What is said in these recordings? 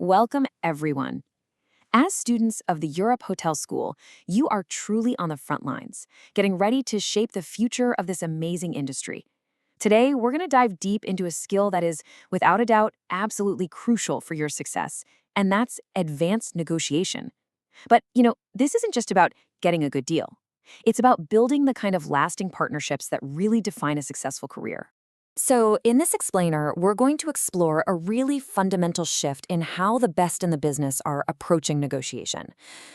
Welcome, everyone. As students of the Europe Hotel School, you are truly on the front lines, getting ready to shape the future of this amazing industry. Today, we're going to dive deep into a skill that is, without a doubt, absolutely crucial for your success, and that's advanced negotiation. But, this isn't just about getting a good deal. It's about building the kind of lasting partnerships that really define a successful career. So, in this explainer, we're going to explore a really fundamental shift in how the best in the business are approaching negotiation.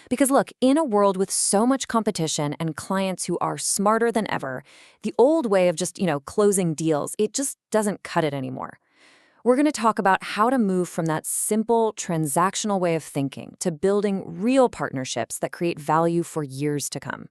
Because look, in a world with so much competition and clients who are smarter than ever, the old way of just, closing deals, it just doesn't cut it anymore. We're going to talk about how to move from that simple transactional way of thinking to building real partnerships that create value for years to come.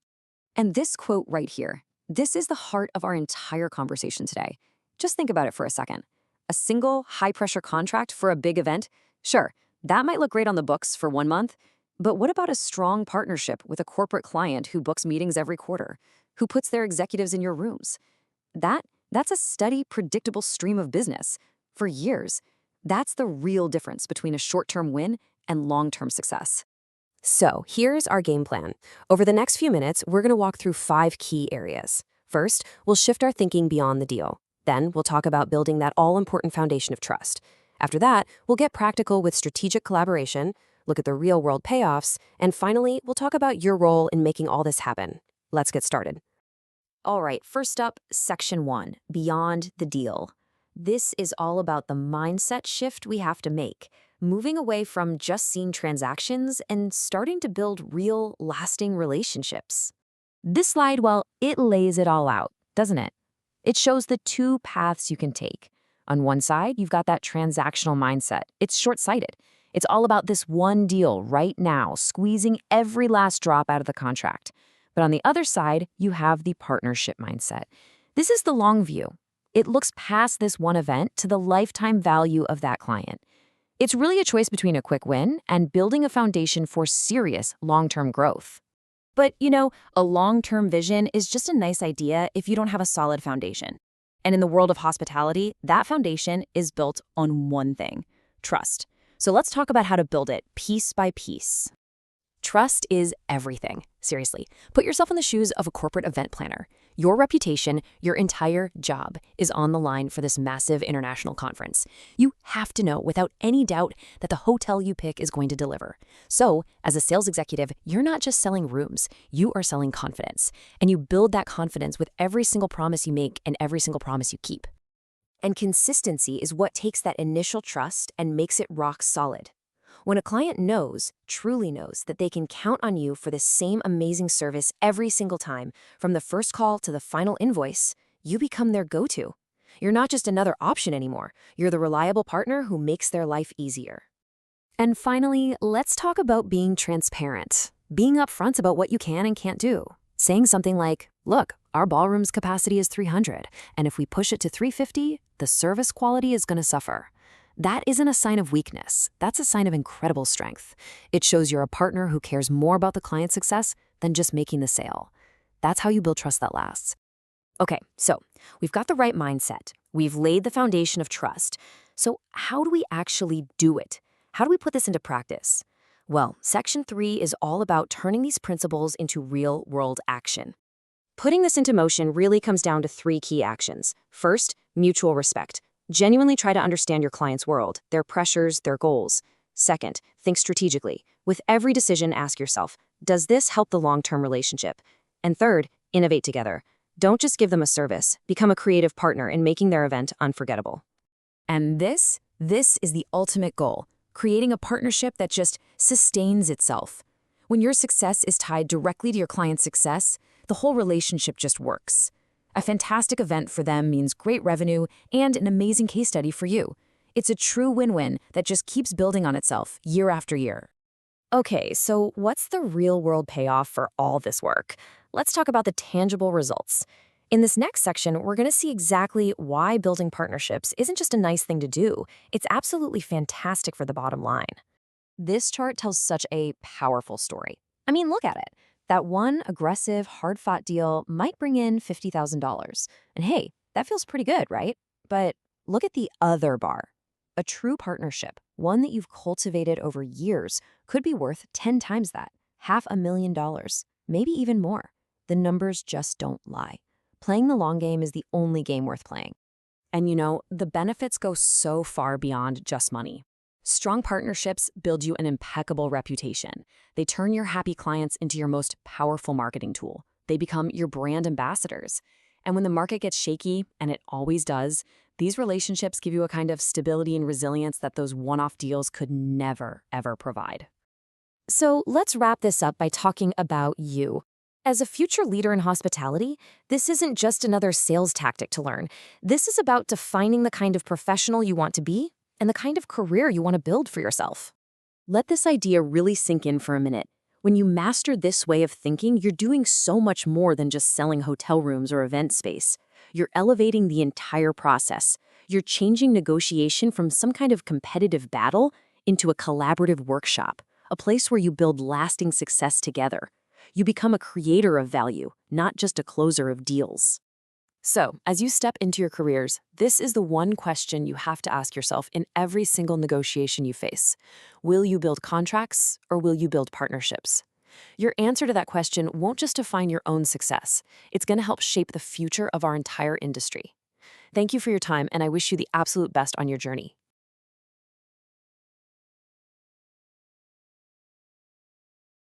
And this quote right here, this is the heart of our entire conversation today. Just think about it for a second. A single high-pressure contract for a big event? Sure, that might look great on the books for 1 month, but what about a strong partnership with a corporate client who books meetings every quarter, who puts their executives in your rooms? That's a steady, predictable stream of business for years. That's the real difference between a short-term win and long-term success. So here's our game plan. Over the next few minutes, we're going to walk through 5 key areas. First, we'll shift our thinking beyond the deal. Then we'll talk about building that all-important foundation of trust. After that, we'll get practical with strategic collaboration, look at the real-world payoffs, and finally, we'll talk about your role in making all this happen. Let's get started. All right, first up, Section 1, Beyond the Deal. This is all about the mindset shift we have to make, moving away from just seeing transactions and starting to build real, lasting relationships. This slide, well, it lays it all out, doesn't it? It shows the 2 paths you can take. On one side, you've got that transactional mindset. It's short-sighted. It's all about this one deal right now, squeezing every last drop out of the contract. But on the other side, you have the partnership mindset. This is the long view. It looks past this one event to the lifetime value of that client. It's really a choice between a quick win and building a foundation for serious long-term growth. But, a long-term vision is just a nice idea if you don't have a solid foundation. And in the world of hospitality, that foundation is built on one thing: trust. So let's talk about how to build it piece by piece. Trust is everything. Seriously, put yourself in the shoes of a corporate event planner. Your reputation, your entire job is on the line for this massive international conference. You have to know without any doubt that the hotel you pick is going to deliver. So, as a sales executive, you're not just selling rooms, you are selling confidence. And you build that confidence with every single promise you make and every single promise you keep. And consistency is what takes that initial trust and makes it rock solid. When a client truly knows, that they can count on you for the same amazing service every single time, from the first call to the final invoice, you become their go-to. You're not just another option anymore. You're the reliable partner who makes their life easier. And finally, let's talk about being transparent. Being upfront about what you can and can't do. Saying something like, look, our ballroom's capacity is 300, and if we push it to 350, the service quality is going to suffer. That isn't a sign of weakness. That's a sign of incredible strength. It shows you're a partner who cares more about the client's success than just making the sale. That's how you build trust that lasts. Okay, so we've got the right mindset. We've laid the foundation of trust. So how do we actually do it? How do we put this into practice? Well, Section 3 is all about turning these principles into real-world action. Putting this into motion really comes down to 3 key actions. First, mutual respect. Genuinely try to understand your client's world, their pressures, their goals. Second, think strategically. With every decision, ask yourself, does this help the long-term relationship? And third, innovate together. Don't just give them a service. Become a creative partner in making their event unforgettable. And this is the ultimate goal, creating a partnership that just sustains itself. When your success is tied directly to your client's success, the whole relationship just works. A fantastic event for them means great revenue and an amazing case study for you. It's a true win-win that just keeps building on itself year after year. Okay, so what's the real-world payoff for all this work? Let's talk about the tangible results. In this next section, we're going to see exactly why building partnerships isn't just a nice thing to do. It's absolutely fantastic for the bottom line. This chart tells such a powerful story. I mean, look at it. That one aggressive, hard-fought deal might bring in $50,000. And hey, that feels pretty good, right? But look at the other bar. A true partnership, one that you've cultivated over years, could be worth 10 times that, $500,000, maybe even more. The numbers just don't lie. Playing the long game is the only game worth playing. And the benefits go so far beyond just money. Strong partnerships build you an impeccable reputation. They turn your happy clients into your most powerful marketing tool. They become your brand ambassadors. And when the market gets shaky, and it always does, these relationships give you a kind of stability and resilience that those one-off deals could never, ever provide. So let's wrap this up by talking about you. As a future leader in hospitality, this isn't just another sales tactic to learn. This is about defining the kind of professional you want to be and the kind of career you want to build for yourself. Let this idea really sink in for a minute. When you master this way of thinking, you're doing so much more than just selling hotel rooms or event space. You're elevating the entire process. You're changing negotiation from some kind of competitive battle into a collaborative workshop, a place where you build lasting success together. You become a creator of value, not just a closer of deals. So, as you step into your careers, this is the one question you have to ask yourself in every single negotiation you face. Will you build contracts or will you build partnerships? Your answer to that question won't just define your own success. It's going to help shape the future of our entire industry. Thank you for your time, and I wish you the absolute best on your journey.